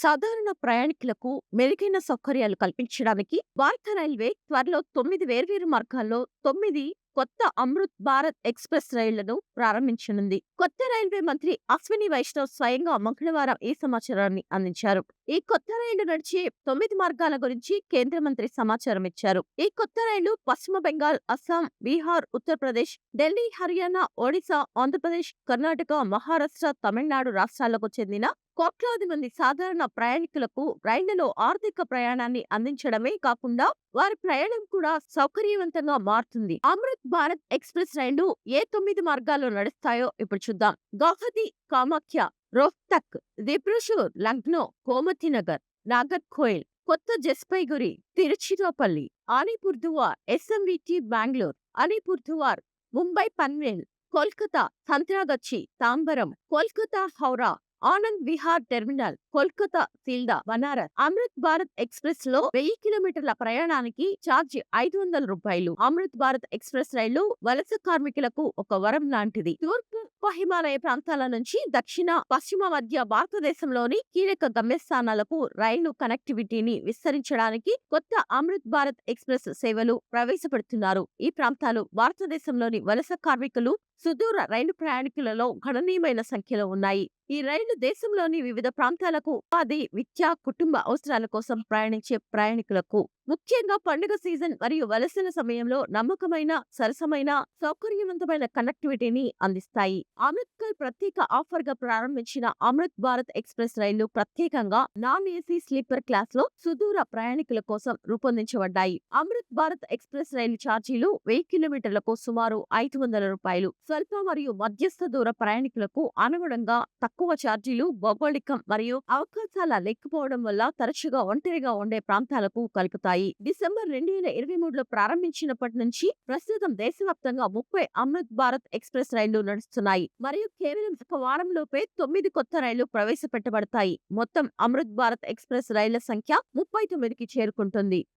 సాధారణ ప్రయాణికులకు మెరుగైన సౌకర్యాలు కల్పించడానికి భారత రైల్వే త్వరలో 9 వేర్వేరు మార్గాల్లో 9 కొత్త అమృత్ భారత్ ఎక్స్‌ప్రెస్ రైళ్లను ప్రారంభించనుంది. కొత్త రైల్వే మంత్రి అశ్విని వైష్ణవ్ స్వయంగా మంగళవారం ఈ సమాచారాన్ని అందించారు. ఈ కొత్త రైళ్లు నడిచే 9 మార్గాల గురించి కేంద్ర మంత్రి సమాచారం ఇచ్చారు. ఈ కొత్త రైళ్లు పశ్చిమ బెంగాల్, అస్సాం, బీహార్, ఉత్తరప్రదేశ్, ఢిల్లీ, హర్యానా, ఒడిశా, ఆంధ్రప్రదేశ్, కర్ణాటక, మహారాష్ట్ర, తమిళనాడు రాష్ట్రాలకు చెందిన కోట్లాది మంది సాధారణ ప్రయాణికులకు రైళ్లలో ఆర్థిక ప్రయాణాన్ని అందించడమే కాకుండా వారి ప్రయాణం కూడా సౌకర్యవంతంగా మారుతుంది. అమృత్ భారత్ ఎక్స్‌ప్రెస్ రైళ్లు ఏ 9 మార్గాల్లో నడుస్తాయో ఇప్పుడు చూద్దాం. గౌహతి, కామాఖ్య, రోహ్తక్, దిబ్రుగఢ్, లక్నో, గోమతీనగర్, నాగర్కోయిల్, కొత్త Jalpaiguri, Tiruchirappalli, Alipurduar, SMVT Bengaluru, Alipurduar, Mumbai Panvel, Kolkata, Santragachi, Tambaram, Kolkata Howrah, Anand Vihar terminal, Kolkata, Sealdah, Banaras. Amrit Bharat express లో 1000 కిలోమీటర్ల ప్రయాణానికి ఛార్జీ రూ. 500. అమృత్ భారత్ ఎక్స్‌ప్రెస్ రైళ్లు వలస కార్మికులకు ఒక వరం లాంటిది. తూర్పు ఉప హిమాలయ ప్రాంతాల నుంచి దక్షిణ, పశ్చిమ మధ్య భారతదేశంలోని కీలక గమ్యస్థానాలకు రైలు కనెక్టివిటీని విస్తరించడానికి కొత్త అమృత్ భారత్ ఎక్స్‌ప్రెస్ సేవలు ప్రవేశపెడుతున్నారు. ఈ ప్రాంతాలు భారతదేశంలోని వలస కార్మికులు, సుదూర రైలు ప్రయాణికులలో గణనీయమైన సంఖ్యలో ఉన్నాయి. ఈ రైళ్లు దేశంలోని వివిధ ప్రాంతాలకు ఉపాధి, విద్య, కుటుంబ అవసరాల కోసం ప్రయాణించే ప్రయాణికులకు, ముఖ్యంగా పండుగ సీజన్ మరియు వలసల సమయంలో నమ్మకమైన, సరసమైన, సౌకర్యవంతమైన కనెక్టివిటీని అందిస్తాయి. అమృత్‌సర్ ప్రత్యేక ఆఫర్ గా ప్రారంభించిన అమృత్ భారత్ ఎక్స్‌ప్రెస్ రైళ్లు ప్రత్యేకంగా నాన్ ఏసీ స్లీపర్ క్లాస్ లో సుదూర ప్రయాణికుల కోసం రూపొందించబడ్డాయి. అమృత్ భారత్ ఎక్స్‌ప్రెస్ రైలు ఛార్జీలు 1000 కిలోమీటర్లకు సుమారు రూ. 500. స్వల్ప మరియు మధ్యస్థ దూర ప్రయాణికులకు అనుగుణంగా తక్కువ ఛార్జీలు, భౌగోళికం మరియు అవకాశాల లేకపోవడం వల్ల తరచుగా ఒంటరిగా ఉండే ప్రాంతాలకు కలుపుతాయి. డిసెంబర్ 2023లో ప్రారంభించినప్పటి నుంచి ప్రస్తుతం దేశవ్యాప్తంగా 30 అమృత్ భారత్ ఎక్స్‌ప్రెస్ రైళ్లు నడుస్తున్నాయి మరియు కేవలం ఒక వారంలోపే 9 కొత్త రైళ్లు ప్రవేశపెట్టబడతాయి. మొత్తం అమృత్ భారత్ ఎక్స్‌ప్రెస్ రైళ్ల సంఖ్య 39కి చేరుకుంటుంది.